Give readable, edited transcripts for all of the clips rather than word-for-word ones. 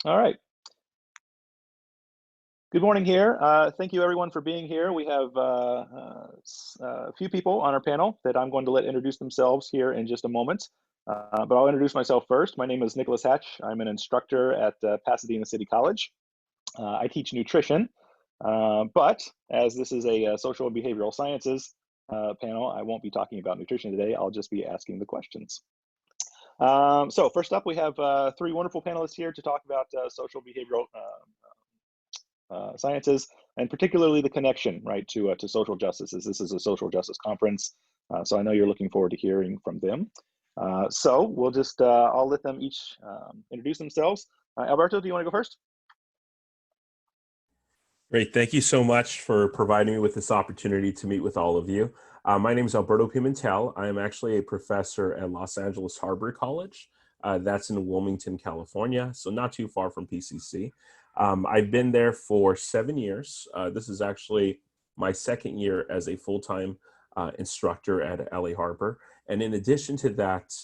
All right. Good morning here. Thank you everyone for being here. We have a few people on our panel that I'm going to let introduce themselves here in just a moment. But I'll introduce myself first. My name is Nicholas Hatch. I'm an instructor at Pasadena City College. I teach nutrition, but as this is a social and behavioral sciences panel, I won't be talking about nutrition today. I'll just be asking the questions. So first up, we have three wonderful panelists here to talk about social behavioral sciences, and particularly the connection, right, to social justice, as this is a social justice conference. So I know you're looking forward to hearing from them. So we'll just, I'll let them each introduce themselves. Alberto, do you want to go first? Great. Thank you so much for providing me with this opportunity to meet with all of you. My name is Alberto Pimentel. I am actually a professor at Los Angeles Harbor College. That's in Wilmington, California, so not too far from PCC. I've been there for 7 years. This is actually my second year as a full-time instructor at LA Harbor. And in addition to that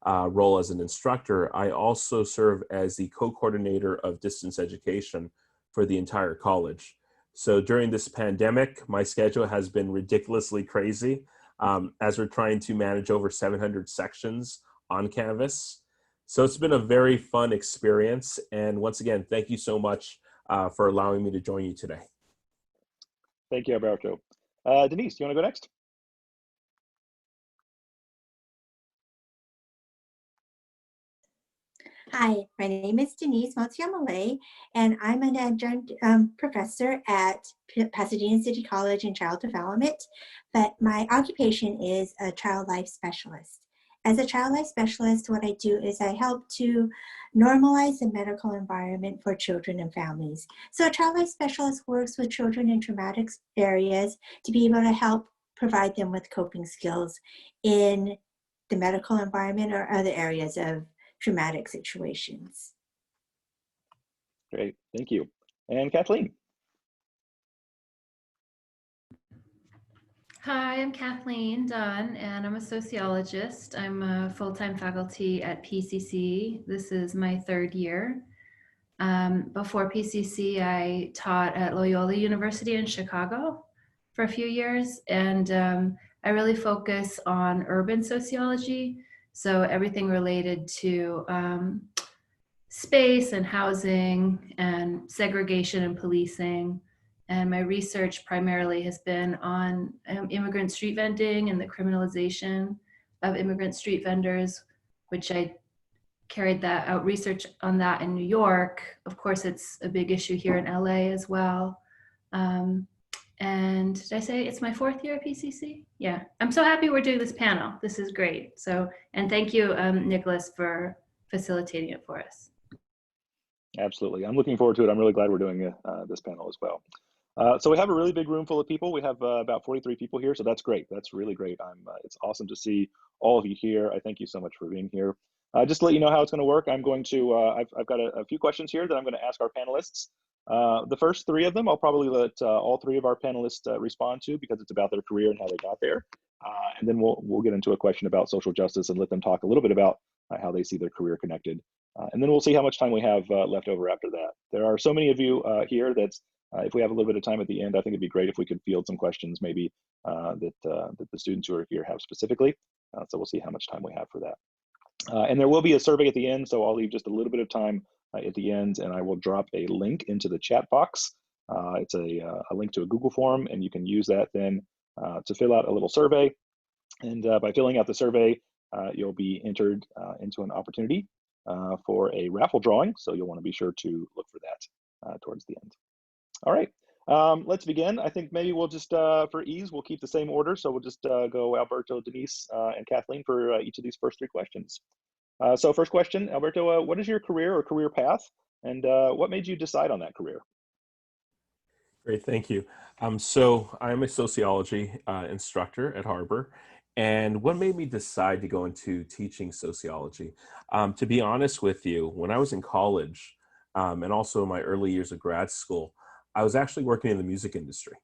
role as an instructor, I also serve as the co-coordinator of distance education for the entire college. So during this pandemic, my schedule has been ridiculously crazy as we're trying to manage over 700 sections on Canvas. So it's been a very fun experience. And once again, thank you so much for allowing me to join you today. Thank you, Alberto. Denise, do you want to go next? Hi, my name is Denise Motsiamalay, and I'm an adjunct professor at Pasadena City College in Child Development, but my occupation is a child life specialist. As a child life specialist, what I do is I help to normalize the medical environment for children and families. So a child life specialist works with children in traumatic areas to be able to help provide them with coping skills in the medical environment or other areas of traumatic situations. Great, thank you. And Kathleen. Hi, I'm Kathleen Dunn, and I'm a sociologist. I'm a full-time faculty at PCC. This is my third year. Before PCC, I taught at Loyola University in Chicago for a few years, and I really focus on urban sociology, so everything related to space and housing and segregation and policing. And my research primarily has been on immigrant street vending and the criminalization of immigrant street vendors, which I carried that out research on that in New York. Of course, it's a big issue here in LA as well. And did I say it's my fourth year at PCC? Yeah, I'm so happy we're doing this panel. This is great. So, and thank you, Nicholas, for facilitating it for us. Absolutely, I'm looking forward to it. I'm really glad we're doing this panel as well. So we have a really big room full of people. We have about 43 people here, so that's great. That's really great. It's awesome to see all of you here. I thank you so much for being here. Just to let you know how it's going to work, I'm going to, I've got a few questions here that I'm going to ask our panelists. The first three of them, I'll probably let all three of our panelists respond to because it's about their career and how they got there. And then we'll get into a question about social justice and let them talk a little bit about how they see their career connected. And then we'll see how much time we have left over after that. There are so many of you here that if we have a little bit of time at the end, I think it'd be great if we could field some questions maybe that the students who are here have specifically. So we'll see how much time we have for that. And there will be a survey at the end, so I'll leave just a little bit of time at the end, and I will drop a link into the chat box. It's a link to a Google form, and you can use that then to fill out a little survey. And by filling out the survey, you'll be entered into an opportunity for a raffle drawing, so you'll want to be sure to look for that towards the end. All right, let's begin. I think maybe we'll just, for ease, we'll keep the same order. So we'll just go Alberto, Denise, and Kathleen for each of these first three questions. So first question, Alberto, what is your career or career path? And what made you decide on that career? Great, thank you. So I'm a sociology instructor at Harbor. And what made me decide to go into teaching sociology? To be honest with you, when I was in college and also in my early years of grad school, I was actually working in the music industry,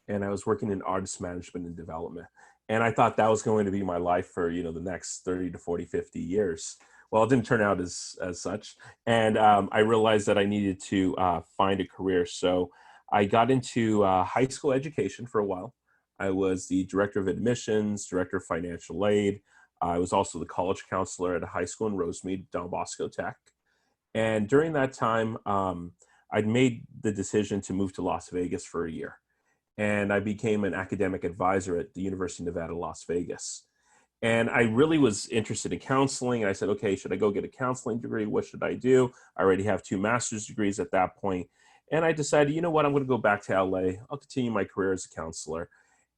and I was working in artist management and development. And I thought that was going to be my life for, the next 30 to 40, 50 years. Well, it didn't turn out as such. And I realized that I needed to find a career. So I got into high school education for a while. I was the director of admissions, director of financial aid. I was also the college counselor at a high school in Rosemead, Don Bosco Tech. And during that time, I'd made the decision to move to Las Vegas for a year. And I became an academic advisor at the University of Nevada, Las Vegas. And I really was interested in counseling. And I said, okay, should I go get a counseling degree? What should I do? I already have 2 master's degrees at that point. And I decided, you know what, I'm going to go back to LA. I'll continue my career as a counselor.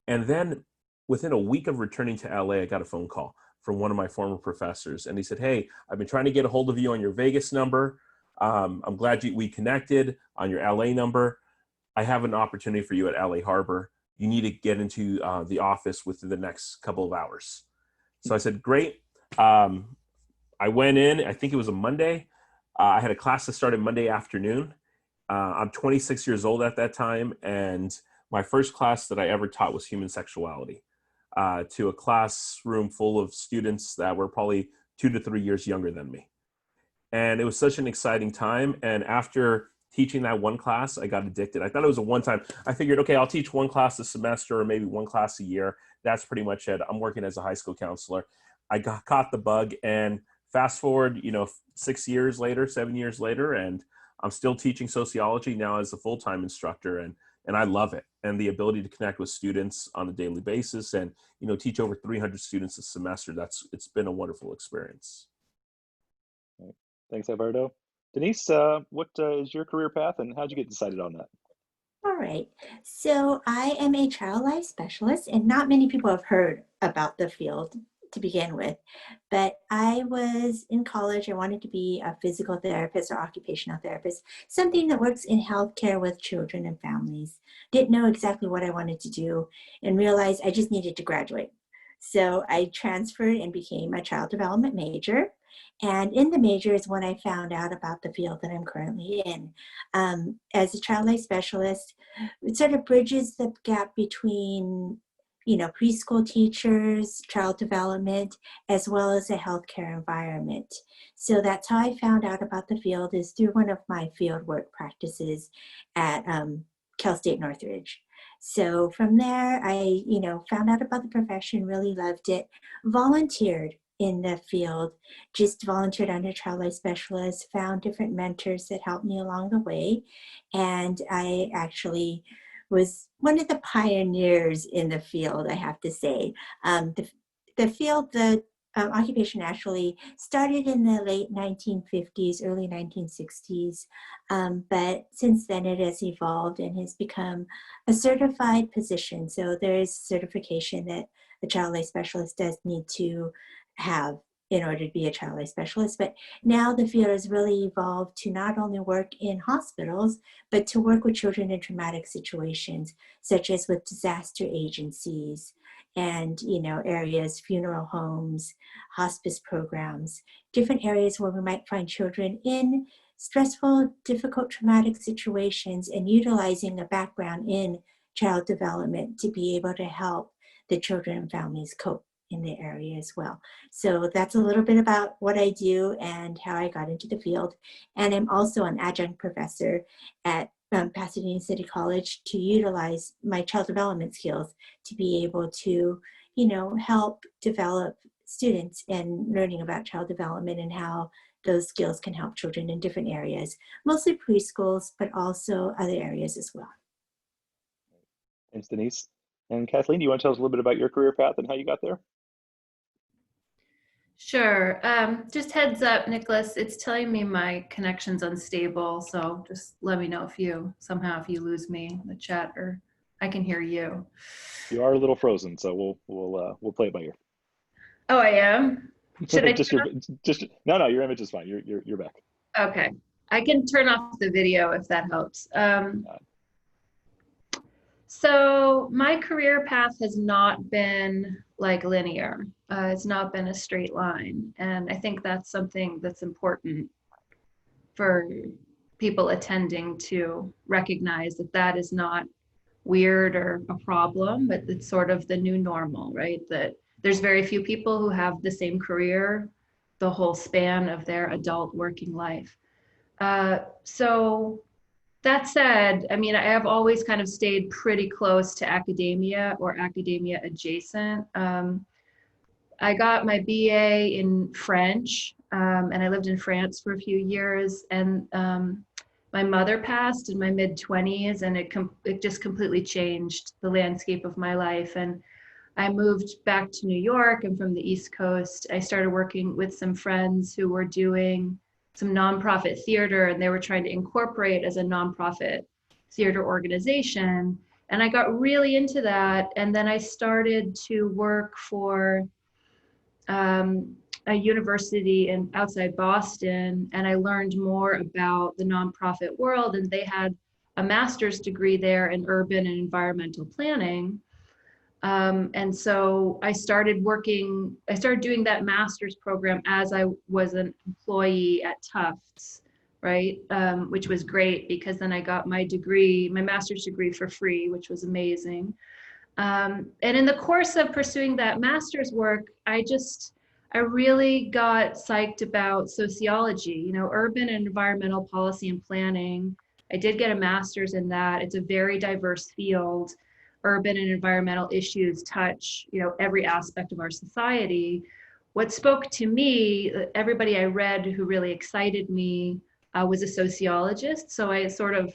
And then within a week of returning to LA, I got a phone call from one of my former professors. And he said, hey, I've been trying to get a hold of you on your Vegas number. I'm glad we connected on your LA number. I have an opportunity for you at LA Harbor. You need to get into the office within the next couple of hours. So I said, great. I went in, I think it was a Monday. I had a class that started Monday afternoon. I'm 26 years old at that time. And my first class that I ever taught was human sexuality to a classroom full of students that were probably 2 to 3 years younger than me. And it was such an exciting time. And after teaching that one class, I got addicted. I thought it was a one-time. I figured, okay, I'll teach one class a semester or maybe one class a year. That's pretty much it. I'm working as a high school counselor. I caught the bug, and fast forward, 6 years later, 7 years later, and I'm still teaching sociology now as a full-time instructor, and I love it. And the ability to connect with students on a daily basis and, teach over 300 students a semester, it's been a wonderful experience. Right. Thanks, Alberto. Denise, what is your career path, and how'd you get decided on that? All right. So I am a child life specialist, and not many people have heard about the field to begin with. But I was in college. I wanted to be a physical therapist or occupational therapist, something that works in healthcare with children and families. Didn't know exactly what I wanted to do and realized I just needed to graduate. So I transferred and became a child development major. And in the major is when I found out about the field that I'm currently in. As a child life specialist, it sort of bridges the gap between, preschool teachers, child development, as well as a healthcare environment. So that's how I found out about the field, is through one of my field work practices at Cal State Northridge. So from there, I, found out about the profession, really loved it, volunteered in the field, just volunteered under child life specialists, found different mentors that helped me along the way. And I actually was one of the pioneers in the field, I have to say. The field, the occupation actually started in the late 1950s, early 1960s, but since then it has evolved and has become a certified position. So there is certification that a child life specialist does need to have in order to be a child life specialist. But now the field has really evolved to not only work in hospitals, but to work with children in traumatic situations, such as with disaster agencies and, areas, funeral homes, hospice programs, different areas where we might find children in stressful, difficult, traumatic situations, and utilizing a background in child development to be able to help the children and families cope in the area as well. So that's a little bit about what I do and how I got into the field. And I'm also an adjunct professor at Pasadena City College to utilize my child development skills to be able to, help develop students in learning about child development and how those skills can help children in different areas, mostly preschools, but also other areas as well. Thanks, Denise. And Kathleen, do you want to tell us a little bit about your career path and how you got there? Sure. Just heads up, Nicholas, it's telling me my connection's unstable. So just let me know if you lose me in the chat, or I can hear you. You are a little frozen, so we'll play it by ear. Oh, I am? Should I no, your image is fine. You're back. Okay. I can turn off the video if that helps. So my career path has not been linear. It's not been a straight line. And I think that's something that's important for people attending to recognize, that is not weird or a problem, but it's sort of the new normal, right? That there's very few people who have the same career the whole span of their adult working life. So that said, I mean, I have always kind of stayed pretty close to academia or academia adjacent. I got my BA in French, and I lived in France for a few years. And my mother passed in my mid-20s, and it just completely changed the landscape of my life. And I moved back to New York. I'm from the East Coast. I started working with some friends who were doing some nonprofit theater, and they were trying to incorporate as a nonprofit theater organization. And I got really into that. And then I started to work for a university outside Boston, and I learned more about the nonprofit world. And they had a master's degree there in urban and environmental planning. And so I started doing that master's program as I was an employee at Tufts, right? Which was great because then I got my master's degree for free, which was amazing. And in the course of pursuing that master's work, I really got psyched about sociology, urban and environmental policy and planning. I did get a master's in that. It's a very diverse field. Urban and environmental issues touch, every aspect of our society. What spoke to me, everybody I read who really excited me was a sociologist. So I sort of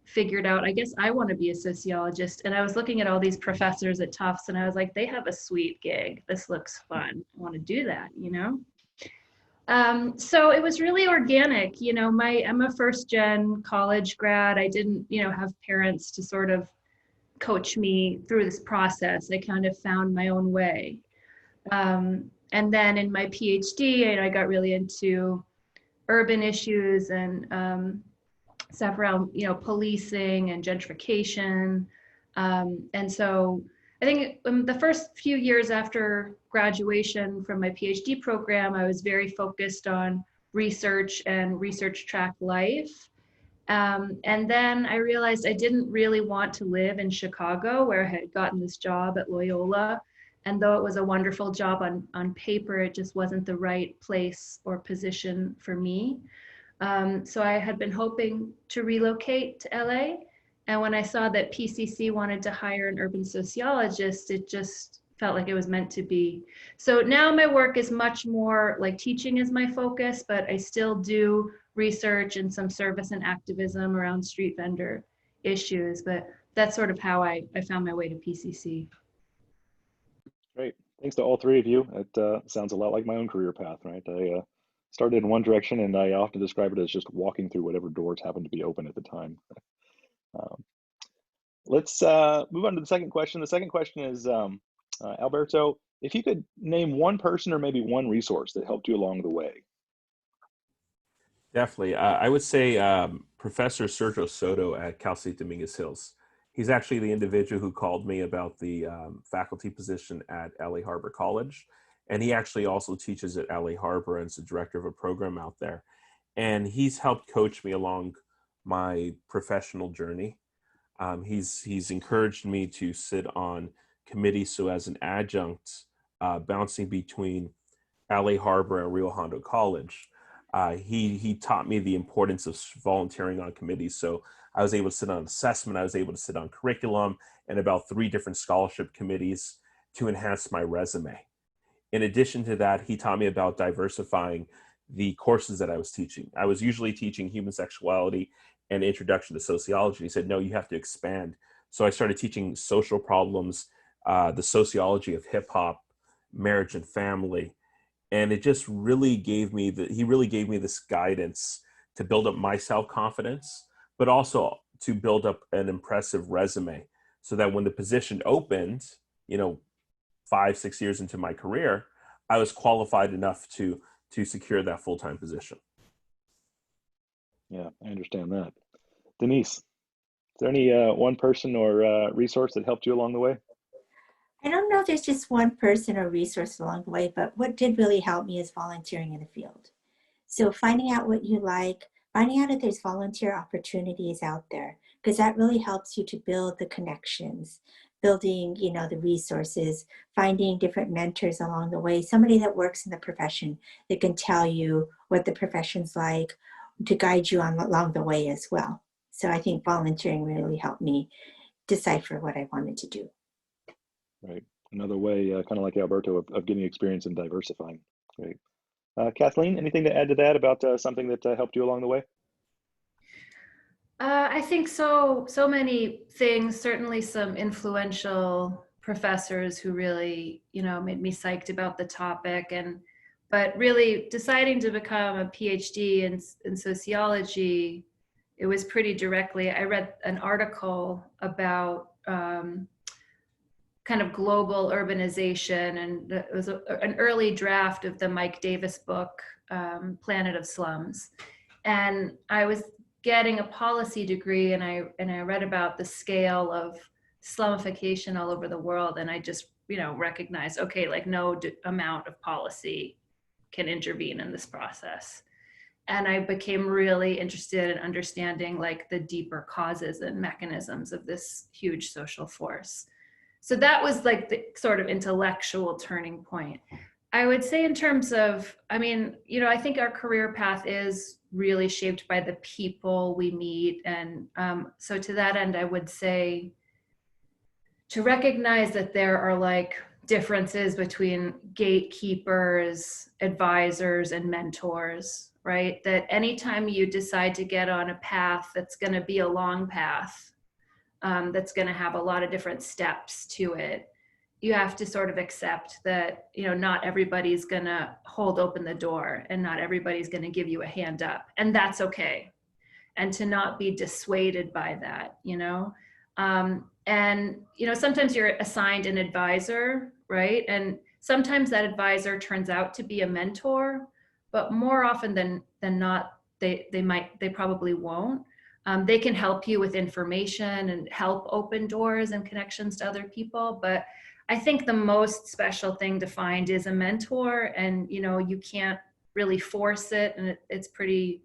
figured out, I guess I want to be a sociologist. And I was looking at all these professors at Tufts and I was like, they have a sweet gig. This looks fun. I want to do that, So it was really organic. I'm a first gen college grad. I didn't, have parents to sort of coach me through this process. I kind of found my own way. And then in my PhD, I got really into urban issues and stuff around, policing and gentrification. And so I think the first few years after graduation from my PhD program, I was very focused on research and research track life. And then I realized I didn't really want to live in Chicago, where I had gotten this job at Loyola. And though it was a wonderful job on paper, it just wasn't the right place or position for me. So I had been hoping to relocate to LA. And when I saw that PCC wanted to hire an urban sociologist, it just felt like it was meant to be. So now my work is much more like teaching is my focus, but I still do research and some service and activism around street vendor issues. But that's sort of how I found my way to PCC. Great. Thanks to all three of you. It sounds a lot like my own career path, right? I started in one direction, and I often describe it as just walking through whatever doors happen to be open at the time. Let's move on to the second question. The second question is, Alberto, if you could name one person or maybe one resource that helped you along the way. Definitely. I would say Professor Sergio Soto at Cal State Dominguez Hills. He's actually the individual who called me about the faculty position at LA Harbor College. And he actually also teaches at LA Harbor and is the director of a program out there. And he's helped coach me along my professional journey. He's encouraged me to sit on committees. So as an adjunct, bouncing between LA Harbor and Rio Hondo College, he taught me the importance of volunteering on committees. So I was able to sit on assessment, I was able to sit on curriculum and about 3 different scholarship committees to enhance my resume. In addition to that, he taught me about diversifying the courses that I was teaching. I was usually teaching human sexuality and introduction to sociology. He said, no, you have to expand. So I started teaching social problems, the sociology of hip hop, marriage and family. And it just really gave me he really gave me this guidance to build up my self-confidence, but also to build up an impressive resume so that when the position opened, 5-6 years into my career, I was qualified enough to secure that full-time position. Yeah, I understand that. Denise, is there any one person or resource that helped you along the way? I don't know if there's just one person or resource along the way, but what did really help me is volunteering in the field. So finding out what you like, finding out if there's volunteer opportunities out there, because that really helps you to build the connections, building, the resources, finding different mentors along the way, somebody that works in the profession that can tell you what the profession's like to guide you along the way as well. So I think volunteering really helped me decipher what I wanted to do. Right. Another way, kind of like Alberto, of getting experience and diversifying. Great. Kathleen, anything to add to that about something that helped you along the way? I think so many things, certainly some influential professors who really, made me psyched about the topic, but really deciding to become a PhD in sociology, it was pretty directly. I read an article about kind of global urbanization, and it was an early draft of the Mike Davis book, Planet of Slums. And I was getting a policy degree, and I read about the scale of slumification all over the world, and I just recognized, okay, like no amount of policy can intervene in this process. And I became really interested in understanding like the deeper causes and mechanisms of this huge social force. So that was like the sort of intellectual turning point. I would say in terms of, I think our career path is really shaped by the people we meet. And so to that end, I would say to recognize that there are like differences between gatekeepers, advisors, and mentors, right? That anytime you decide to get on a path that's going to be a long path, that's going to have a lot of different steps to it, you have to sort of accept that, not everybody's going to hold open the door, and not everybody's going to give you a hand up, and that's okay. And to not be dissuaded by that, and, sometimes you're assigned an advisor, right? And sometimes that advisor turns out to be a mentor, but more often than not, they probably won't. They can help you with information and help open doors and connections to other people. But I think the most special thing to find is a mentor, and, you can't really force it, and it's pretty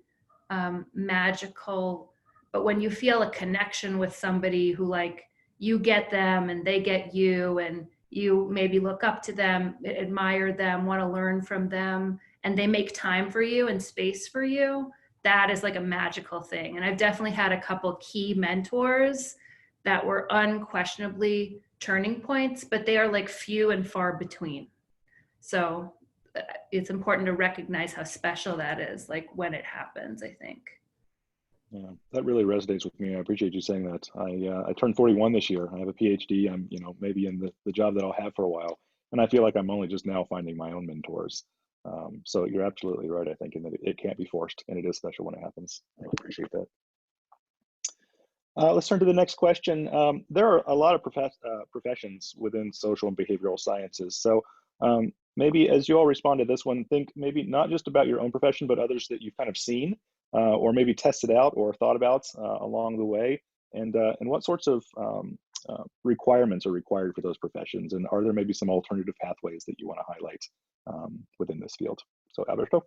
magical. But when you feel a connection with somebody who like you get them and they get you, and you maybe look up to them, admire them, want to learn from them, and they make time for you and space for you, that is like a magical thing. And I've definitely had a couple key mentors that were unquestionably turning points, but they are like few and far between. So it's important to recognize how special that is, like when it happens, I think. Yeah, that really resonates with me. I appreciate you saying that. I turned 41 this year. I have a PhD. I'm, maybe in the job that I'll have for a while. And I feel like I'm only just now finding my own mentors. So you're absolutely right, I think, in that it can't be forced, and it is special when it happens. I appreciate that. Let's turn to the next question. There are a lot of professions within social and behavioral sciences. So maybe as you all respond to this one, think maybe not just about your own profession, but others that you've kind of seen or maybe tested out or thought about along the way. And what sorts of requirements are required for those professions? And are there maybe some alternative pathways that you want to highlight within this field? So Alberto?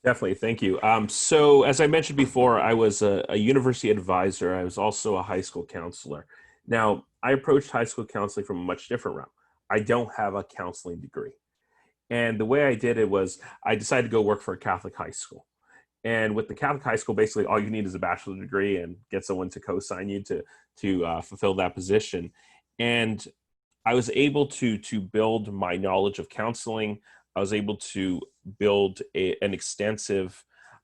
Definitely, thank you. So as I mentioned before, I was a university advisor. I was also a high school counselor. Now, I approached high school counseling from a much different route. I don't have a counseling degree. And the way I did it was I decided to go work for a Catholic high school. And with the Catholic high school, basically all you need is a bachelor's degree and get someone to co-sign you to fulfill that position. And I was able to build my knowledge of counseling. I was able to build an extensive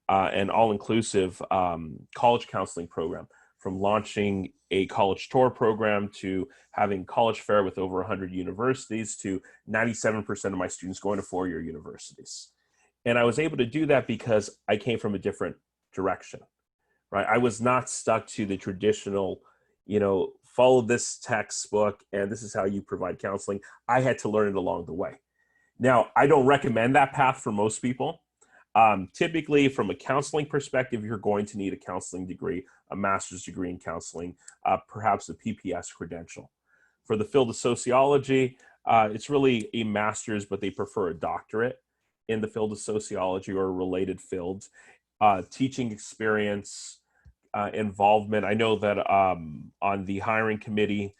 and all-inclusive college counseling program, from launching a college tour program to having college fair with over 100 universities to 97% of my students going to four-year universities. And I was able to do that because I came from a different direction, right? I was not stuck to the traditional, follow this textbook and this is how you provide counseling. I had to learn it along the way. Now, I don't recommend that path for most people. Typically, from a counseling perspective, you're going to need a counseling degree, a master's degree in counseling, perhaps a PPS credential. For the field of sociology, it's really a master's, but they prefer a doctorate in the field of sociology or related fields. Teaching experience, involvement. I know that on the hiring committee,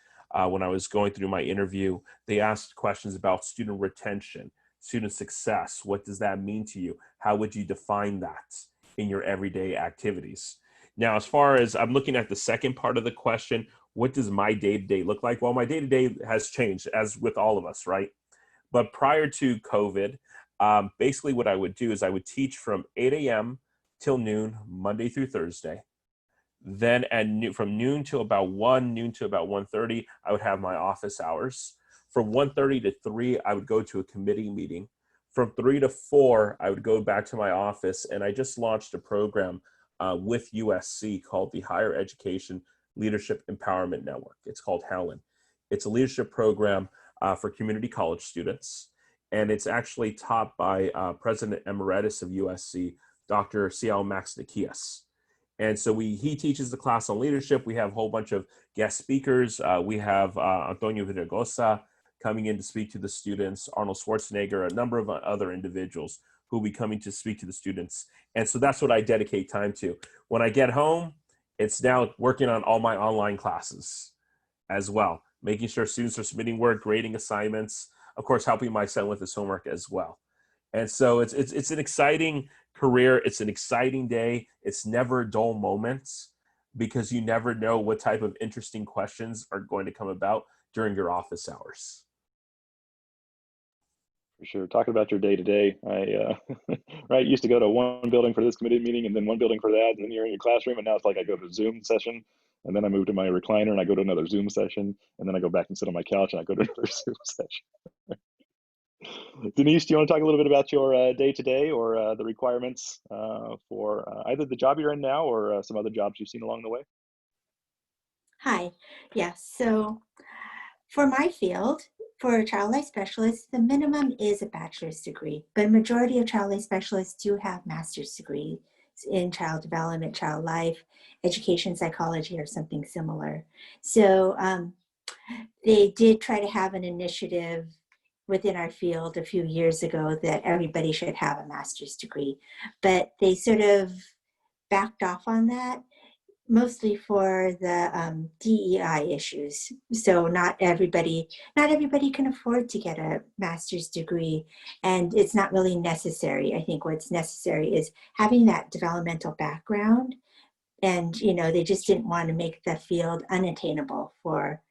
when I was going through my interview, they asked questions about student retention, student success. What does that mean to you? How would you define that in your everyday activities? Now, as far as I'm looking at the second part of the question, what does my day-to-day look like? Well, my day-to-day has changed, as with all of us, right? But prior to COVID, basically what I would do is I would teach from 8 a.m. till noon, Monday through Thursday. Then from noon to about 1, noon to about 1:30, I would have my office hours. From 1:30 to 3, I would go to a committee meeting. From 3 to 4, I would go back to my office, and I just launched a program with USC called the Higher Education Leadership Empowerment Network. It's called Helen. It's a leadership program for community college students, and it's actually taught by President Emeritus of USC, Dr. Cial Max Nikias. And so he teaches the class on leadership. We have a whole bunch of guest speakers. We have Antonio Villagosa coming in to speak to the students, Arnold Schwarzenegger, a number of other individuals who will be coming to speak to the students. And so that's what I dedicate time to. When I get home, it's now working on all my online classes as well, making sure students are submitting work, grading assignments, of course, helping my son with his homework as well. And so it's an exciting career. It's an exciting day. It's never dull moments because you never know what type of interesting questions are going to come about during your office hours. For sure. Talking about your day to day, I right, used to go to one building for this committee meeting and then one building for that, and then you're in your classroom, and now it's like I go to a Zoom session, and then I move to my recliner and I go to another Zoom session, and then I go back and sit on my couch and I go to another Zoom session. Denise, do you want to talk a little bit about your day to day or the requirements for either the job you're in now or some other jobs you've seen along the way? Hi. Yes. So for my field, for a child life specialist, the minimum is a bachelor's degree, but a majority of child life specialists do have master's degrees in child development, child life, education psychology, or something similar. So they did try to have an initiative within our field a few years ago that everybody should have a master's degree, but they sort of backed off on that, mostly for the DEI issues. So not everybody can afford to get a master's degree, and it's not really necessary. I think what's necessary is having that developmental background, and they just didn't want to make the field unattainable for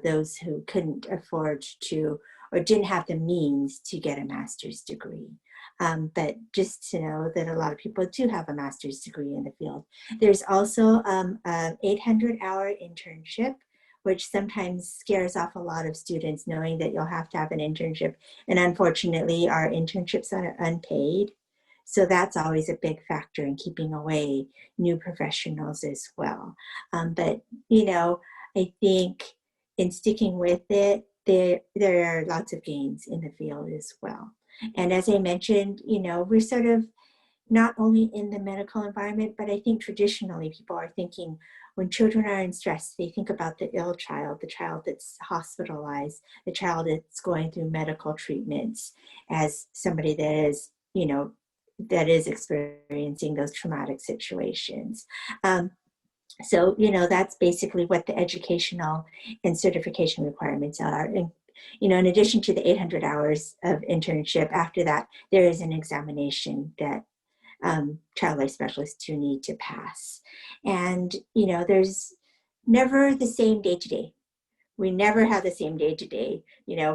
those who couldn't afford to or didn't have the means to get a master's degree. But just to know that a lot of people do have a master's degree in the field. There's also an 800-hour internship, which sometimes scares off a lot of students, knowing that you'll have to have an internship. And unfortunately, our internships are unpaid. So that's always a big factor in keeping away new professionals as well. But, I think in sticking with it, there are lots of gains in the field as well. And as I mentioned, we're sort of not only in the medical environment, but I think traditionally people are thinking when children are in stress, they think about the ill child, the child that's hospitalized, the child that's going through medical treatments as somebody that is, that is experiencing those traumatic situations. So, that's basically what the educational and certification requirements are. And, in addition to the 800 hours of internship, after that, there is an examination that child life specialists do need to pass. And, there's never the same day to day. We never have the same day to day.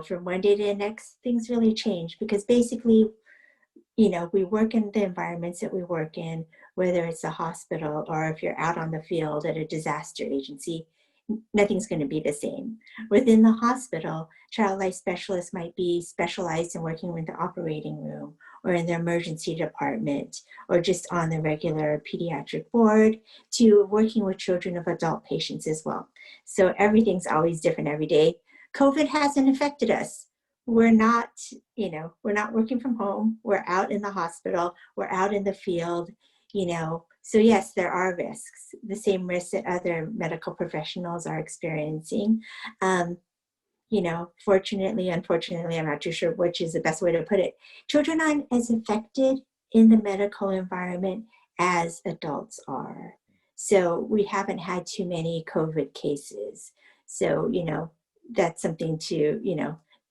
From one day to the next, things really change because basically, we work in the environments that we work in, whether it's a hospital or if you're out on the field at a disaster agency, nothing's going to be the same. Within the hospital, child life specialists might be specialized in working in the operating room or in the emergency department or just on the regular pediatric ward to working with children of adult patients as well. So everything's always different every day. COVID hasn't affected us. We're not working from home. We're out in the hospital. We're out in the field, So yes, there are risks, the same risks that other medical professionals are experiencing. Fortunately, unfortunately, I'm not too sure which is the best way to put it. Children aren't as affected in the medical environment as adults are. So we haven't had too many COVID cases. So, that's something to,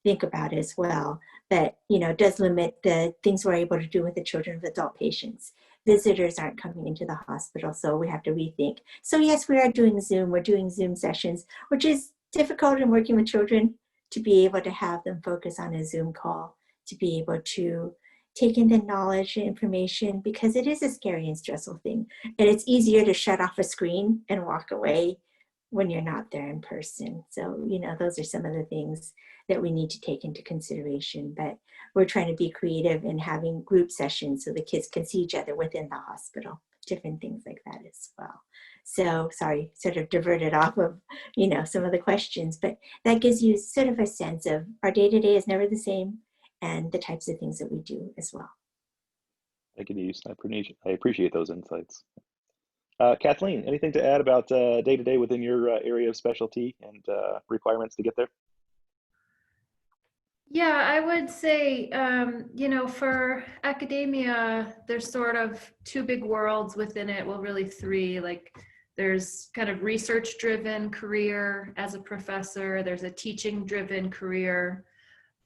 think about as well. But, it does limit the things we're able to do with the children with adult patients. Visitors aren't coming into the hospital, so we have to rethink. So yes, we are doing Zoom. We're doing Zoom sessions, which is difficult in working with children, to be able to have them focus on a Zoom call, to be able to take in the knowledge and information, because it is a scary and stressful thing. And it's easier to shut off a screen and walk away when you're not there in person. So, those are some of the things that we need to take into consideration. But we're trying to be creative in having group sessions so the kids can see each other within the hospital, different things like that as well. So sorry, sort of diverted off of, some of the questions, but that gives you sort of a sense of our day-to-day is never the same, and the types of things that we do as well. Thank you, Denise. I appreciate those insights. Kathleen, anything to add about day-to-day within your area of specialty and requirements to get there? Yeah, I would say, for academia, there's sort of two big worlds within it. Well, really three. Like, there's kind of research-driven career as a professor. There's a teaching-driven career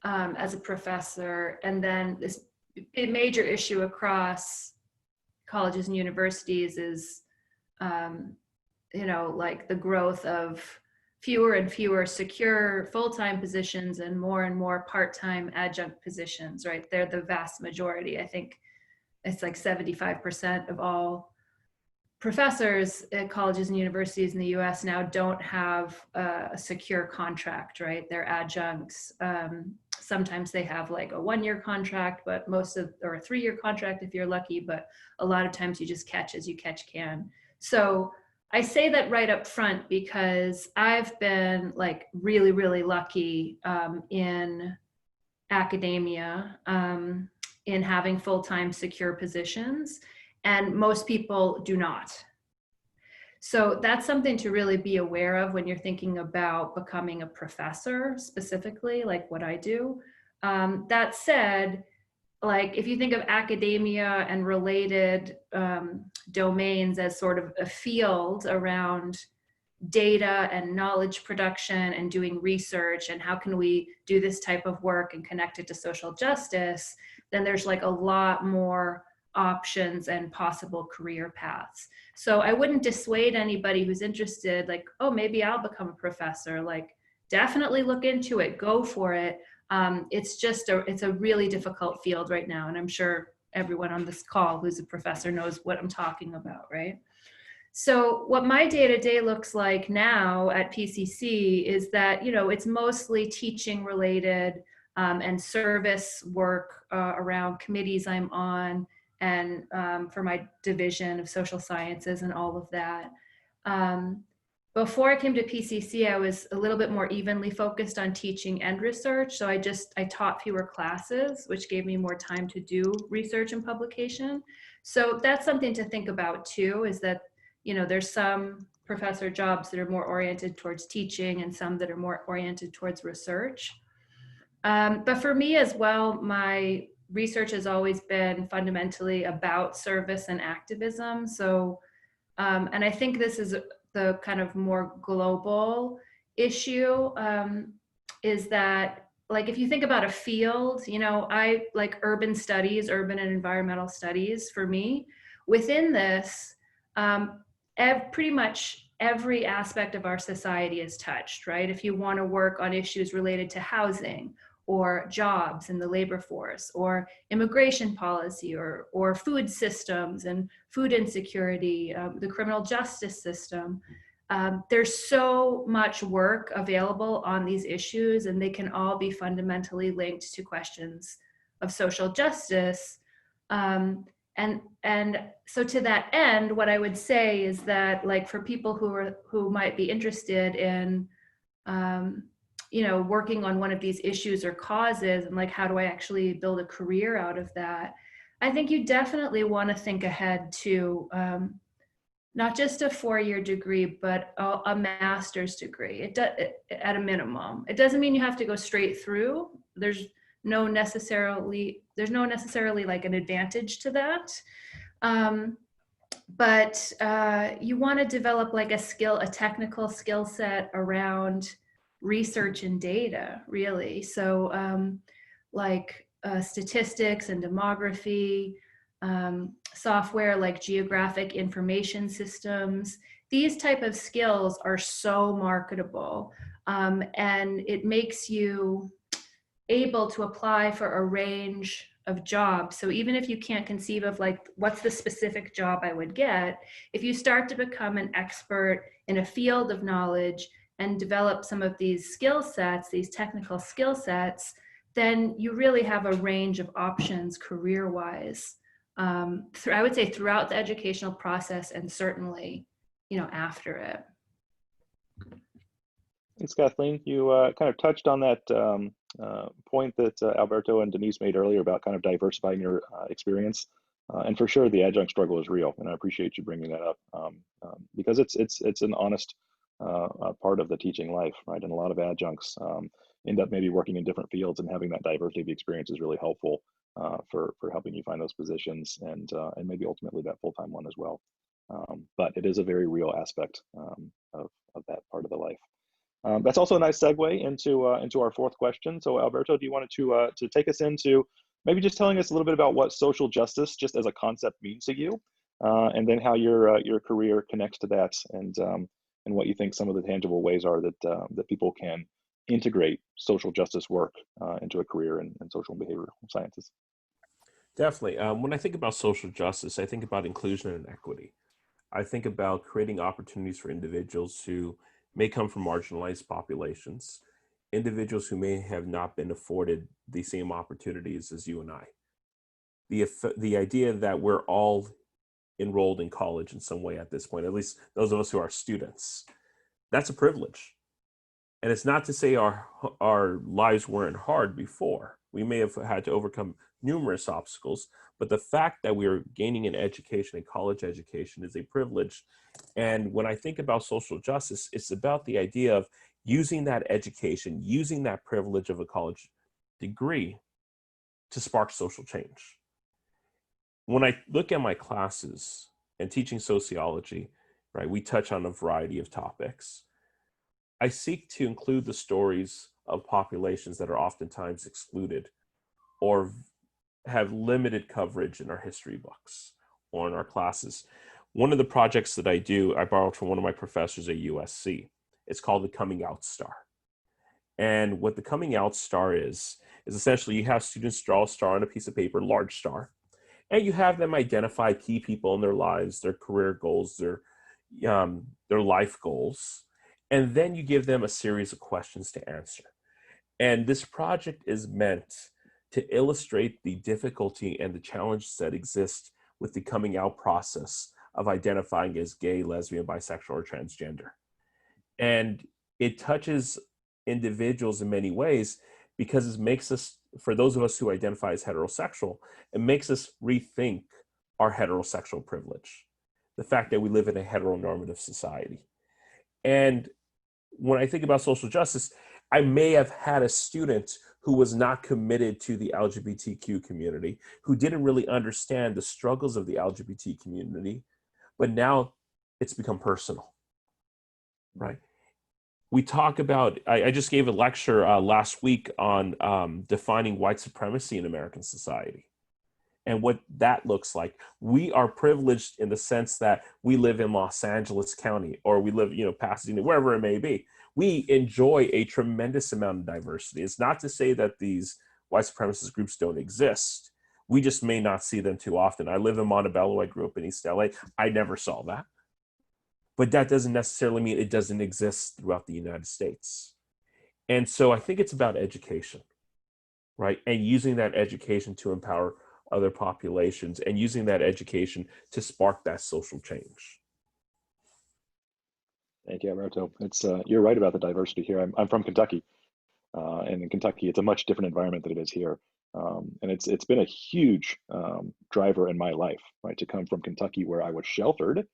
as a professor. And then this major issue across colleges and universities is, like the growth of fewer and fewer secure full-time positions and more part-time adjunct positions, right? They're the vast majority. I think it's like 75% of all professors at colleges and universities in the US now don't have a secure contract, right? They're adjuncts. Sometimes they have like a 1-year contract, but or a 3-year contract if you're lucky, but a lot of times you just catch as you catch can. So I say that right up front because I've been like really, really lucky in academia in having full-time secure positions, and most people do not. So that's something to really be aware of when you're thinking about becoming a professor, specifically like what I do. That said, like if you think of academia and related domains as sort of a field around data and knowledge production and doing research and how can we do this type of work and connect it to social justice, then there's like a lot more options and possible career paths. So I wouldn't dissuade anybody who's interested, like, oh, maybe I'll become a professor. Like, definitely look into it, go for it. It's a really difficult field right now. And I'm sure everyone on this call who's a professor knows what I'm talking about, right? So what my day-to-day looks like now at PCC is that, it's mostly teaching related and service work around committees I'm on and for my division of social sciences and all of that. Before I came to PCC, I was a little bit more evenly focused on teaching and research. So I taught fewer classes, which gave me more time to do research and publication. So that's something to think about too, is that, there's some professor jobs that are more oriented towards teaching and some that are more oriented towards research. But for me as well, my research has always been fundamentally about service and activism. So, and I think this is the kind of more global issue, is that, like, if you think about a field, I like urban studies, urban and environmental studies for me. Within this, pretty much every aspect of our society is touched, right? If you want to work on issues related to housing or jobs in the labor force or immigration policy or food systems and food insecurity, the criminal justice system, there's so much work available on these issues, and they can all be fundamentally linked to questions of social justice. And so to that end, what I would say is that, like, for people who might be interested in, working on one of these issues or causes, and like, how do I actually build a career out of that? I think you definitely want to think ahead to not just a 4-year degree, but a master's degree. At a minimum. It doesn't mean you have to go straight through. There's no necessarily like an advantage to that. But you want to develop like a technical skill set around research and data, really. So like statistics and demography, software like geographic information systems, these type of skills are so marketable. And it makes you able to apply for a range of jobs. So even if you can't conceive of like, what's the specific job I would get, if you start to become an expert in a field of knowledge and develop some of these skill sets, these technical skill sets, then you really have a range of options career-wise. I would say throughout the educational process and certainly, after it. Thanks, Kathleen. You kind of touched on that point that Alberto and Denise made earlier about kind of diversifying your experience. And for sure, the adjunct struggle is real, and I appreciate you bringing that up because it's an honest part of the teaching life, right? And a lot of adjuncts end up maybe working in different fields, and having that diversity of experience is really helpful for helping you find those positions and maybe ultimately that full-time one as well. But it is a very real aspect of that part of the life. That's also a nice segue into our fourth question. So Alberto, do you want to take us into maybe just telling us a little bit about what social justice, just as a concept, means to you, and then how your career connects to that, and what you think some of the tangible ways are that that people can integrate social justice work into a career in social and behavioral sciences. Definitely. When I think about social justice, I think about inclusion and equity. I think about creating opportunities for individuals who may come from marginalized populations, individuals who may have not been afforded the same opportunities as you and I. The idea that we're all enrolled in college in some way at this point, at least those of us who are students, that's a privilege. And it's not to say our lives weren't hard before. We may have had to overcome numerous obstacles, but the fact that we are gaining an education, a college education, is a privilege. And when I think about social justice, it's about the idea of using that education, using that privilege of a college degree to spark social change. When I look at my classes and teaching sociology, right, we touch on a variety of topics. I seek to include the stories of populations that are oftentimes excluded or have limited coverage in our history books or in our classes. One of the projects that I do, I borrowed from one of my professors at USC. It's called the Coming Out Star. And what the Coming Out Star is essentially you have students draw a star on a piece of paper, large star, and you have them identify key people in their lives, their career goals, their life goals. And then you give them a series of questions to answer. And this project is meant to illustrate the difficulty and the challenges that exist with the coming out process of identifying as gay, lesbian, bisexual, or transgender. And it touches individuals in many ways because it makes us, for those of us who identify as heterosexual, it makes us rethink our heterosexual privilege, the fact that we live in a heteronormative society. And when I think about social justice, I may have had a student who was not committed to the LGBTQ community, who didn't really understand the struggles of the LGBT community, but now it's become personal, right? We talk about, I just gave a lecture last week on defining white supremacy in American society and what that looks like. We are privileged in the sense that we live in Los Angeles County, or we live, Pasadena, wherever it may be. We enjoy a tremendous amount of diversity. It's not to say that these white supremacist groups don't exist. We just may not see them too often. I live in Montebello. I grew up in East LA. I never saw that. But that doesn't necessarily mean it doesn't exist throughout the United States. And so I think it's about education, right? And using that education to empower other populations and using that education to spark that social change. Thank you, Alberto. It's you're right about the diversity here. I'm from Kentucky, and in Kentucky, it's a much different environment than it is here. And it's been a huge driver in my life, right? To come from Kentucky, where I was sheltered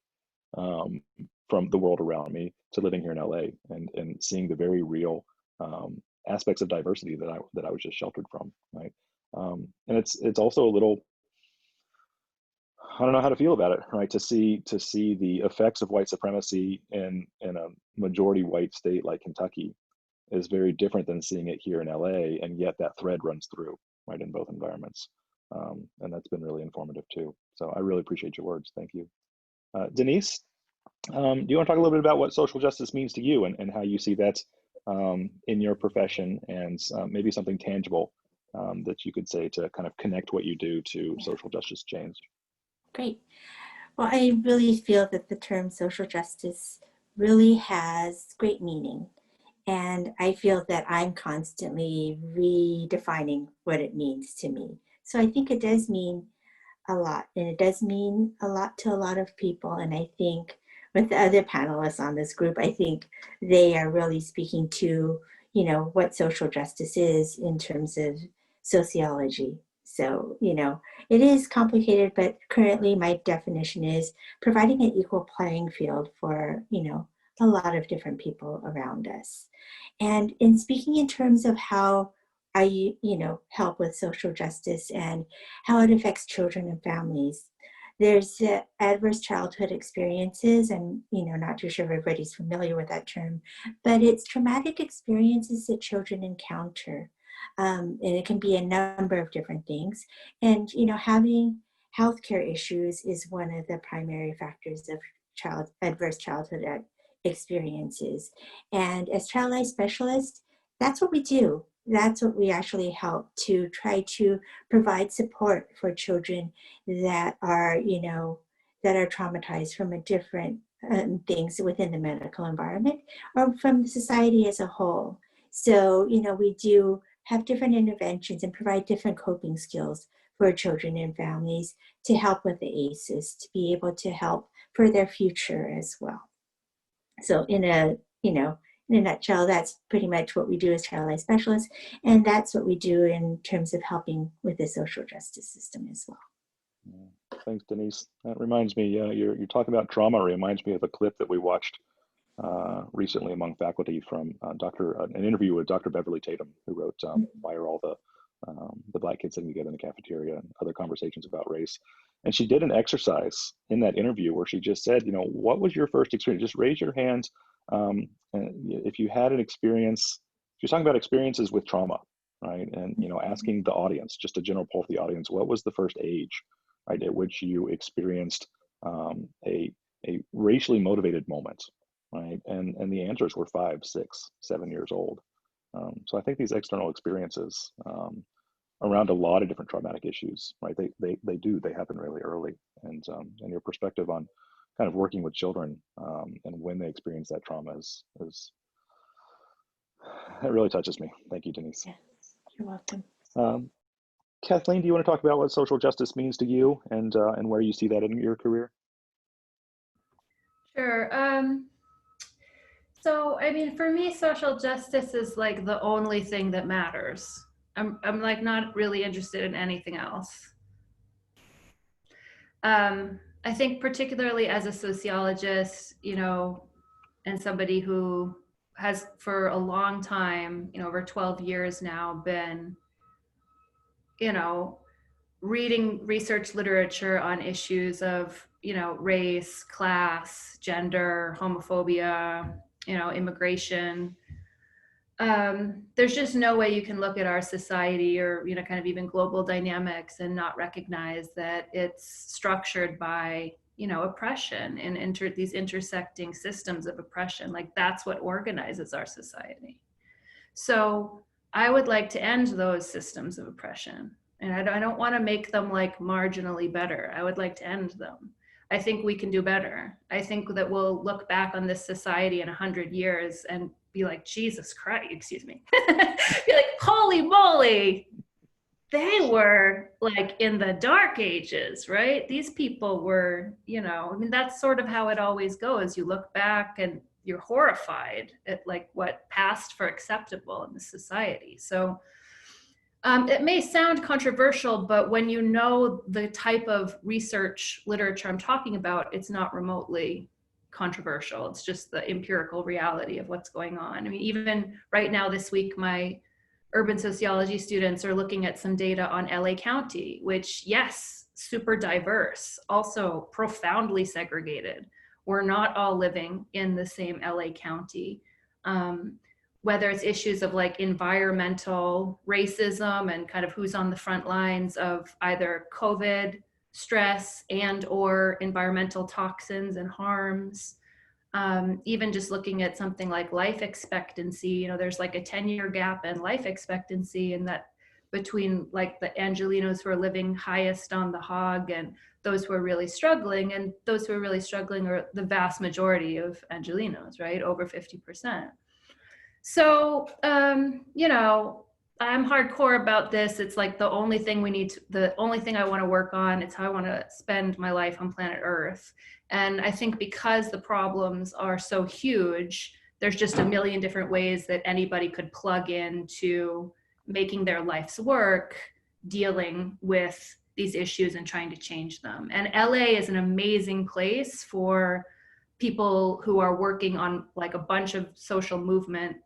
from the world around me, to living here in LA and seeing the very real aspects of diversity that I was just sheltered from, right? And it's also a little, I don't know how to feel about it, right? To see the effects of white supremacy in a majority white state like Kentucky, is very different than seeing it here in LA, and yet that thread runs through, right, in both environments. And that's been really informative too. So I really appreciate your words. Thank you. Denise, do you want to talk a little bit about what social justice means to you, and how you see that in your profession, and maybe something tangible that you could say to kind of connect what you do to social justice change? Great. Well, I really feel that the term social justice really has great meaning. And I feel that I'm constantly redefining what it means to me. So I think it does mean a lot, and it does mean a lot to a lot of people. And I think with the other panelists on this group, I think they are really speaking to, what social justice is in terms of sociology. So, it is complicated, but currently my definition is providing an equal playing field for, a lot of different people around us. And in speaking in terms of how I, help with social justice and how it affects children and families, there's adverse childhood experiences, and not too sure if everybody's familiar with that term, but it's traumatic experiences that children encounter, and it can be a number of different things. And having healthcare issues is one of the primary factors of adverse childhood experiences. And as child life specialists, that's what we do. That's what we actually help to try to provide support for children that are, that are traumatized from a different things within the medical environment or from the society as a whole. So, we do have different interventions and provide different coping skills for children and families to help with the ACEs, to be able to help for their future as well. So in a nutshell, that's pretty much what we do as child life specialists, and that's what we do in terms of helping with the social justice system as well. Thanks, Denise. That reminds me, you're talking about trauma. Reminds me of a clip that we watched recently among faculty from an interview with Dr. Beverly Tatum, who wrote "Why Are All the Black Kids Sitting Together in the Cafeteria" and other conversations about race. And she did an exercise in that interview where she just said, what was your first experience? Just raise your hand if you had an experience. She was talking about experiences with trauma, right? And asking the audience, just a general poll of the audience, what was the first age, right, at which you experienced a racially motivated moment, right? And the answers were 5, 6, 7 years old. So I think these external experiences around a lot of different traumatic issues, right? They happen really early, and your perspective on kind of working with children and when they experience that trauma is it really touches me. Thank you, Denise. Yeah, you're welcome. Kathleen, do you want to talk about what social justice means to you and where you see that in your career? Sure. So, I mean, for me, social justice is like the only thing that matters. I'm like not really interested in anything else. I think particularly as a sociologist, and somebody who has for a long time, over 12 years now, been, reading research literature on issues of, race, class, gender, homophobia, immigration. There's just no way you can look at our society or, kind of even global dynamics and not recognize that it's structured by, oppression and these intersecting systems of oppression. Like that's what organizes our society. So I would like to end those systems of oppression. And I don't want to make them like marginally better. I would like to end them. I think we can do better. I think that we'll look back on this society in 100 years and be like, Jesus Christ, excuse me. Be like, holy moly, they were like in the dark ages, right? These people were, I mean, that's sort of how it always goes. You look back and you're horrified at like what passed for acceptable in the society. So it may sound controversial, but when you know the type of research literature I'm talking about, it's not remotely controversial. It's just the empirical reality of what's going on. I mean, even right now this week, my urban sociology students are looking at some data on LA County, which, yes, super diverse, also profoundly segregated. We're not all living in the same LA County. whether it's issues of like environmental racism and kind of who's on the front lines of either COVID stress and or environmental toxins and harms. Even just looking at something like life expectancy, you know, there's like a 10-year gap in life expectancy, and that between like the Angelinos who are living highest on the hog and those who are really struggling, and those who are really struggling are the vast majority of Angelinos, right? Over 50%. So, you know, I'm hardcore about this. It's like the only thing the only thing I want to work on. It's how I want to spend my life on planet Earth. And I think because the problems are so huge, there's just a million different ways that anybody could plug into making their life's work dealing with these issues and trying to change them. And LA is an amazing place for people who are working on like a bunch of social movement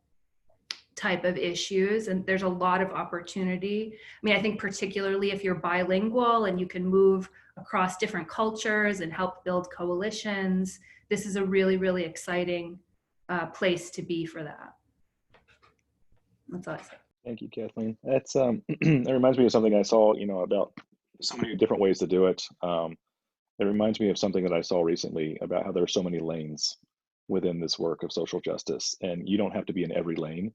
type of issues, and there's a lot of opportunity. I mean, I think particularly if you're bilingual and you can move across different cultures and help build coalitions, this is a really, really exciting place to be for that. That's all I say. Thank you, Kathleen. That's it reminds me of something I saw, you know, about so many different ways to do it. It reminds me of something that I saw recently about how there are so many lanes within this work of social justice, and you don't have to be in every lane.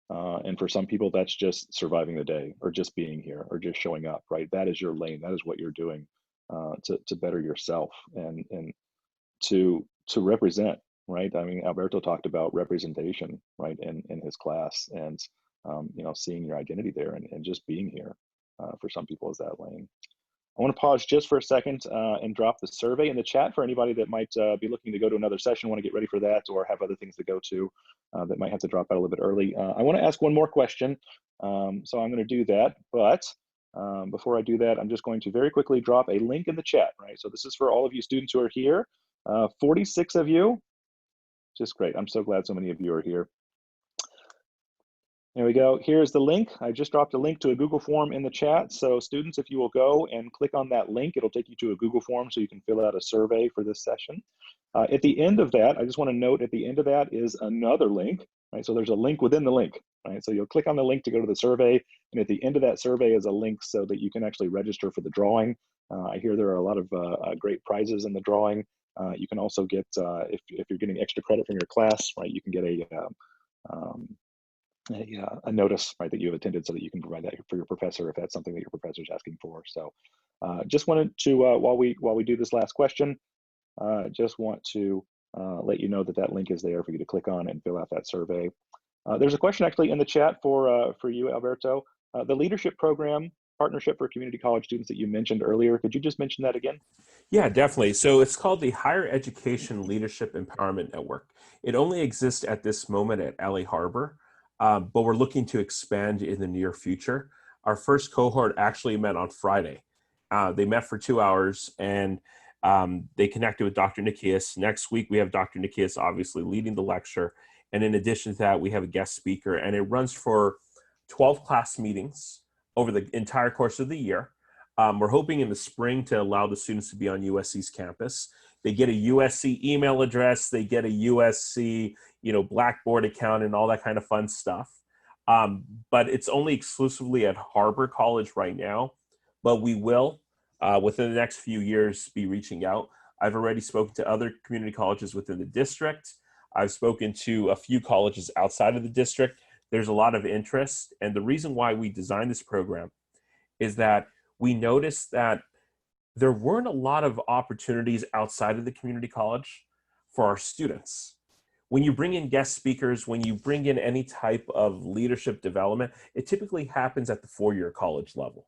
And for some people, that's just surviving the day, or just being here, or just showing up, right? That is your lane. That is what you're doing to better yourself and to represent, right? I mean, Alberto talked about representation, right, in his class, and you know, seeing your identity there and just being here for some people is that lane. I want to pause just for a second and drop the survey in the chat for anybody that might be looking to go to another session, want to get ready for that, or have other things to go to that might have to drop out a little bit early. I want to ask one more question, so I'm going to do that. But before I do that, I'm just going to very quickly drop a link in the chat, right? So this is for all of you students who are here. 46 of you, just great. I'm so glad so many of you are here. There we go. Here's the link. I just dropped a link to a Google form in the chat. So students, if you will go and click on that link, it'll take you to a Google form so you can fill out a survey for this session. At the end of that, I just want to note at the end of that is another link, right? So there's a link within the link, right? So you'll click on the link to go to the survey. And at the end of that survey is a link so that you can actually register for the drawing. I hear there are a lot of great prizes in the drawing. You can also get, if you're getting extra credit from your class, right, you can get a notice, right, that you have attended, so that you can provide that for your professor if that's something that your professor is asking for. So just wanted to, while we do this last question, just want to let you know that that link is there for you to click on and fill out that survey. There's a question actually in the chat for you, Alberto. The leadership program, Partnership for Community College Students, that you mentioned earlier, could you just mention that again? Yeah, definitely. So it's called the Higher Education Leadership Empowerment Network. It only exists at this moment at LA Harbor. But we're looking to expand in the near future. Our first cohort actually met on Friday. They met for 2 hours, and they connected with Dr. Nikias. Next week, we have Dr. Nikias obviously leading the lecture. And in addition to that, we have a guest speaker, and it runs for 12 class meetings over the entire course of the year. We're hoping in the spring to allow the students to be on USC's campus. They get a USC email address, they get a USC, you know, Blackboard account and all that kind of fun stuff. But it's only exclusively at Harbor College right now, but we will, within the next few years, be reaching out. I've already spoken to other community colleges within the district. I've spoken to a few colleges outside of the district. There's a lot of interest. And the reason why we designed this program is that we noticed that there weren't a lot of opportunities outside of the community college for our students. When you bring in guest speakers, when you bring in any type of leadership development, it typically happens at the four-year college level.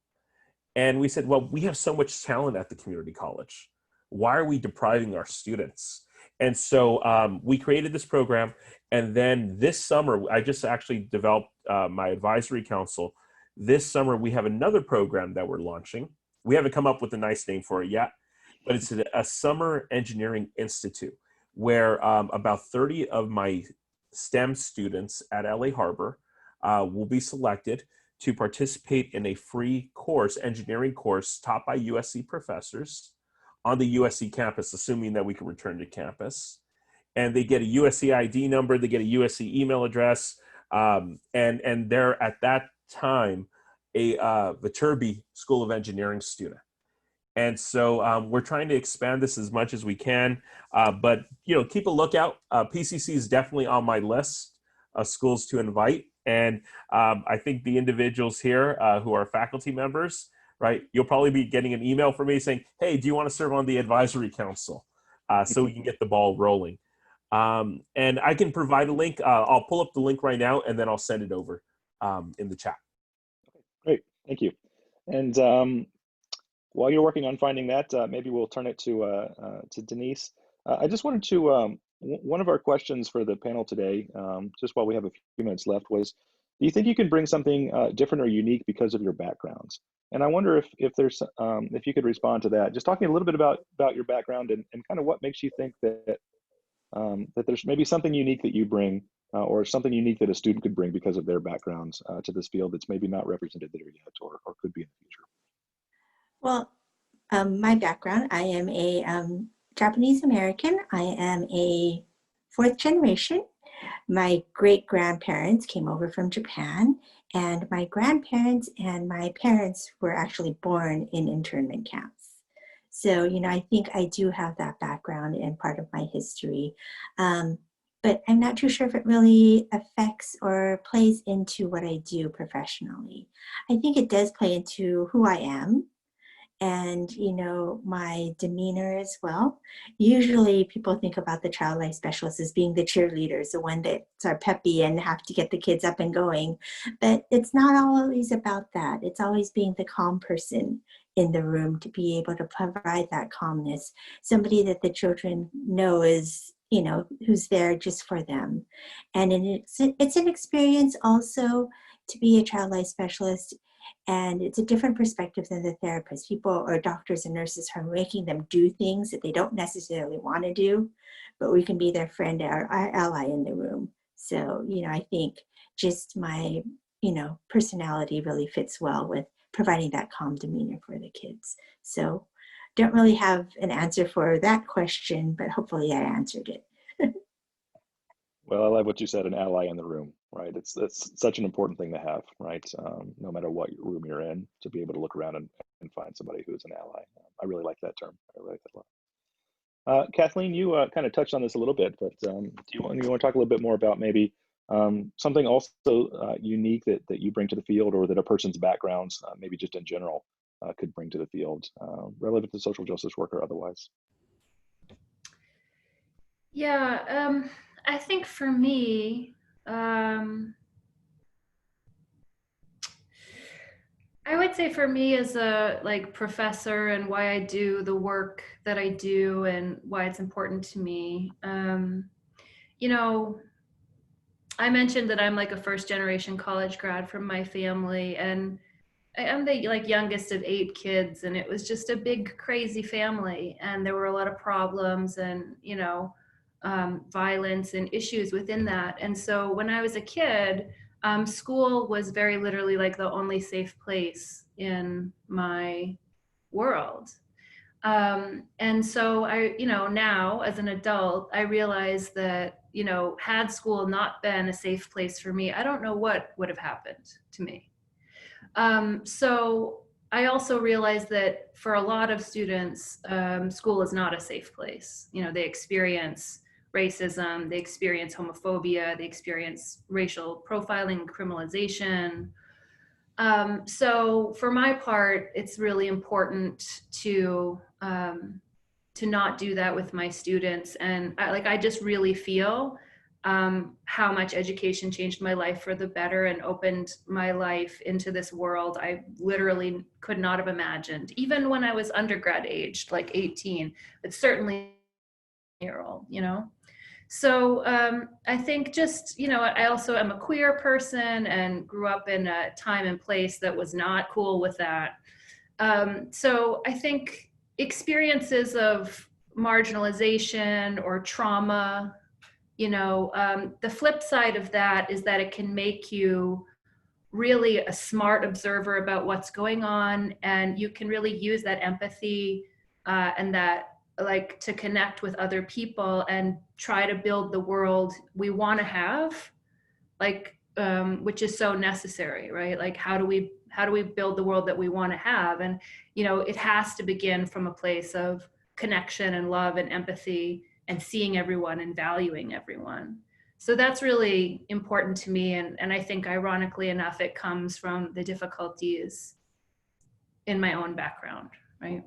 And we said, well, we have so much talent at the community college. Why are we depriving our students? And so we created this program. And then this summer, I just actually developed my advisory council. This summer, we have another program that we're launching. We haven't come up with a nice name for it yet, but it's a summer engineering institute where about 30 of my STEM students at LA Harbor will be selected to participate in a free course, engineering course, taught by USC professors on the USC campus, assuming that we can return to campus. And they get a USC ID number, they get a USC email address. And they're at that time a Viterbi School of Engineering student. And so we're trying to expand this as much as we can, but keep a lookout. PCC is definitely on my list of schools to invite, and I think the individuals here who are faculty members, right? You'll probably be getting an email from me saying, "Hey, do you want to serve on the advisory council?" So we can get the ball rolling. And I can provide a link. I'll pull up the link right now, and then I'll send it over in the chat. Great, thank you. And while you're working on finding that, maybe we'll turn it to Denise. I just wanted to, one of our questions for the panel today, just while we have a few minutes left, was, do you think you can bring something different or unique because of your backgrounds? And I wonder if there's, if you could respond to that, just talking a little bit about your background and kind of what makes you think that that there's maybe something unique that you bring or something unique that a student could bring because of their backgrounds to this field that's maybe not represented there yet or could be in the future. Well, my background, I am a Japanese American. I am a fourth generation. My great-grandparents came over from Japan, and my grandparents and my parents were actually born in internment camps. So, I think I do have that background and part of my history. But I'm not too sure if it really affects or plays into what I do professionally. I think it does play into who I am and my demeanor as well. Usually people think about the child life specialists as being the cheerleaders, the one that's are peppy and have to get the kids up and going, but it's not always about that. It's always being the calm person in the room to be able to provide that calmness, somebody that the children know is who's there just for them. And it's an experience also to be a child life specialist. And it's a different perspective than the therapist. People or doctors and nurses are making them do things that they don't necessarily want to do, but we can be their friend or our ally in the room. So, I think just my, personality really fits well with providing that calm demeanor for the kids. So don't really have an answer for that question, but hopefully I answered it. Well, I love what you said, an ally in the room, right? That's such an important thing to have, right? No matter what room you're in, to be able to look around and find somebody who's an ally. I really like that term. I really like that a lot. Kathleen, you kind of touched on this a little bit, but do you want to talk a little bit more about maybe something also unique that you bring to the field, or that a person's backgrounds, maybe just in general, could bring to the field, relative to social justice work or otherwise? Yeah, I think for me, I would say for me as a professor and why I do the work that I do and why it's important to me, I mentioned that I'm like a first generation college grad from my family, and I'm the youngest of 8 kids, and it was just a big crazy family, and there were a lot of problems and violence and issues within that. And so when I was a kid, school was very literally like the only safe place in my world. And so I, now as an adult, I realize that, had school not been a safe place for me, I don't know what would have happened to me. So I also realized that for a lot of students, school is not a safe place. They experience racism, they experience homophobia, they experience racial profiling, criminalization. So for my part, it's really important to not do that with my students. And I just really feel how much education changed my life for the better and opened my life into this world I literally could not have imagined, even when I was undergrad aged, like 18, but certainly year old, So I think just, I also am a queer person and grew up in a time and place that was not cool with that. So I think experiences of marginalization or trauma, the flip side of that is that it can make you really a smart observer about what's going on, and you can really use that empathy and that to connect with other people and try to build the world we want to have, which is so necessary, right? Like, how do we build the world that we want to have? And, you know, it has to begin from a place of connection and love and empathy and seeing everyone and valuing everyone. So that's really important to me. And I think, ironically enough, it comes from the difficulties in my own background, right?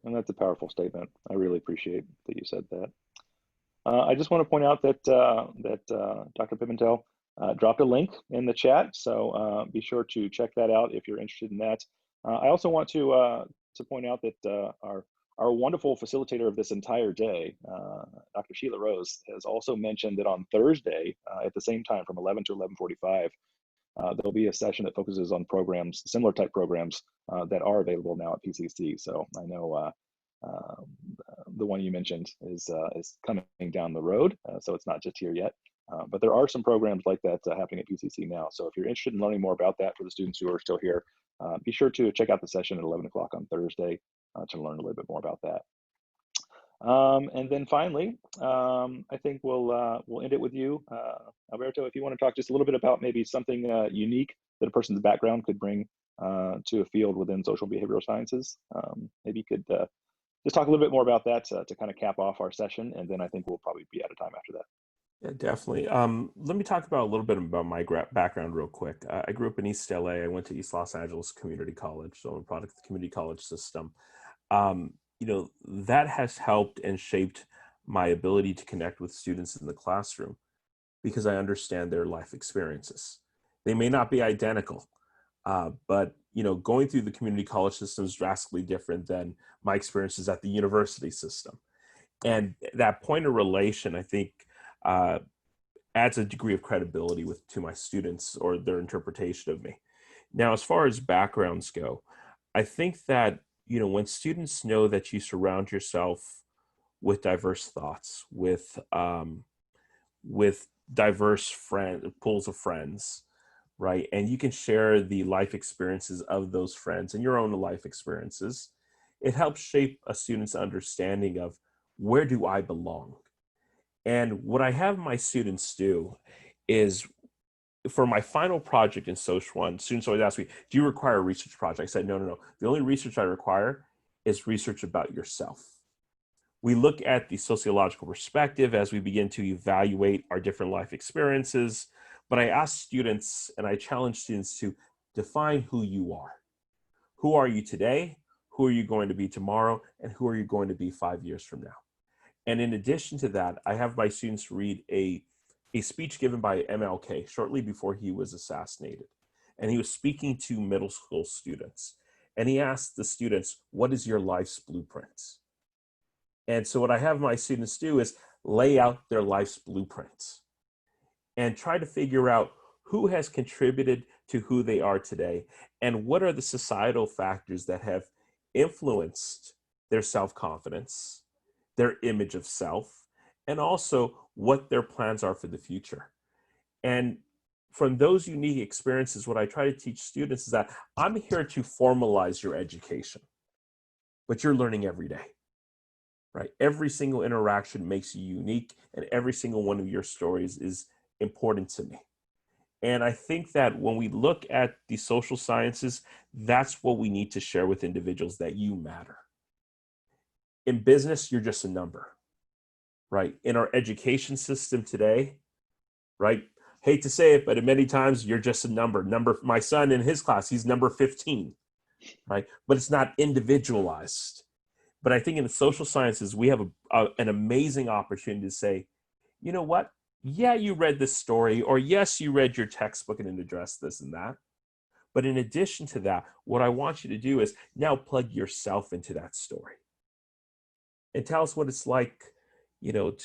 And that's a powerful statement. I really appreciate that you said that. I just want to point out that Dr. Pimentel dropped a link in the chat, so be sure to check that out if you're interested in that. I also want to point out that our wonderful facilitator of this entire day, Dr. Sheila Rose, has also mentioned that on Thursday at the same time from 11 to 11:45, there'll be a session that focuses on programs, similar type programs that are available now at PCC. So I know the one you mentioned is coming down the road, so it's not just here yet. But there are some programs like that happening at PCC now. So if you're interested in learning more about that for the students who are still here, be sure to check out the session at 11 o'clock on Thursday to learn a little bit more about that. And then finally, I think we'll end it with you, Alberto, if you want to talk just a little bit about maybe something unique that a person's background could bring to a field within social behavioral sciences. Maybe you could just talk a little bit more about that to kind of cap off our session, and then I think we'll probably be out of time after that. Yeah, definitely. Let me talk about a little bit about my background real quick. I grew up in East LA. I went to East Los Angeles Community College, so I'm a product of the community college system. You know, that has helped and shaped my ability to connect with students in the classroom because I understand their life experiences. They may not be identical, but you know, going through the community college system is drastically different than my experiences at the university system. And that point of relation, I think, adds a degree of credibility to my students or their interpretation of me. Now, as far as backgrounds go, I think that, you know, when students know that you surround yourself with diverse thoughts, with diverse pools of friends, right? And you can share the life experiences of those friends and your own life experiences. It helps shape a student's understanding of where do I belong? And what I have my students do is, for my final project in Social 1, students always ask me, do you require a research project? I said, no. The only research I require is research about yourself. We look at the sociological perspective as we begin to evaluate our different life experiences, but I ask students and I challenge students to define who you are. Who are you today? Who are you going to be tomorrow? And who are you going to be 5 years from now? And in addition to that, I have my students read a speech given by MLK shortly before he was assassinated. And he was speaking to middle school students. And he asked the students, what is your life's blueprint? And so what I have my students do is lay out their life's blueprints and try to figure out who has contributed to who they are today and what are the societal factors that have influenced their self-confidence, their image of self, and also what their plans are for the future. And from those unique experiences, what I try to teach students is that I'm here to formalize your education, but you're learning every day, right? Every single interaction makes you unique, and every single one of your stories is important to me. And I think that when we look at the social sciences, that's what we need to share with individuals, that you matter. In business, you're just a number, right? In our education system today, right? Hate to say it, but many times you're just a number. My son in his class, he's number 15, right? But it's not individualized. But I think in the social sciences, we have an amazing opportunity to say, you know what? Yeah, you read this story, or yes, you read your textbook and it addressed this and that. But in addition to that, what I want you to do is now plug yourself into that story. And tell us what it's like, you know,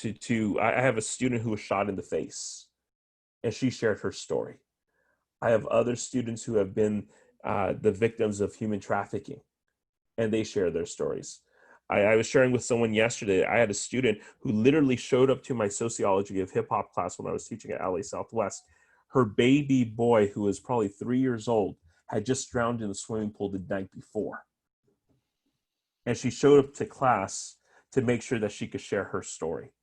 I have a student who was shot in the face, and she shared her story. I have other students who have been the victims of human trafficking, and they share their stories. I was sharing with someone yesterday, I had a student who literally showed up to my sociology of hip hop class when I was teaching at LA Southwest. Her baby boy, who was probably 3 years old, had just drowned in the swimming pool the night before. And she showed up to class to make sure that she could share her story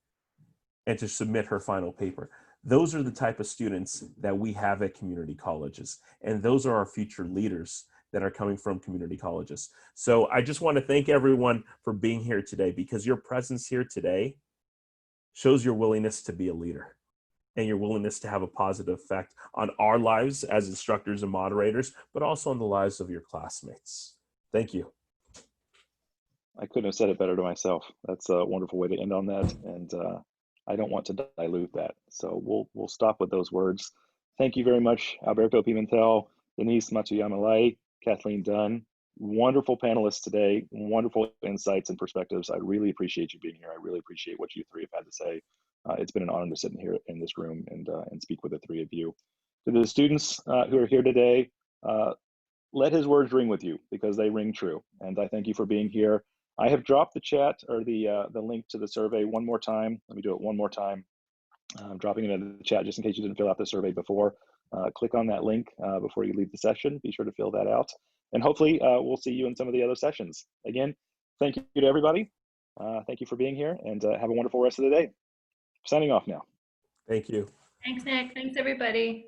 and to submit her final paper. Those are the type of students that we have at community colleges, and those are our future leaders that are coming from community colleges. So I just want to thank everyone for being here today, because your presence here today shows your willingness to be a leader and your willingness to have a positive effect on our lives as instructors and moderators, but also on the lives of your classmates. Thank you. I couldn't have said it better to myself. That's a wonderful way to end on that, and I don't want to dilute that. So we'll stop with those words. Thank you very much, Alberto Pimentel, Denise Matsuyamalei, Kathleen Dunn. Wonderful panelists today, wonderful insights and perspectives. I really appreciate you being here. I really appreciate what you three have had to say. It's been an honor to sit in here in this room and speak with the three of you. To the students who are here today, let his words ring with you, because they ring true. And I thank you for being here. I have dropped the chat, or the link to the survey one more time. Let me do it one more time. I'm dropping it in the chat just in case you didn't fill out the survey before. Click on that link before you leave the session. Be sure to fill that out. And hopefully we'll see you in some of the other sessions. Again, thank you to everybody. Thank you for being here, and have a wonderful rest of the day. Signing off now. Thank you. Thanks, Nick. Thanks, everybody.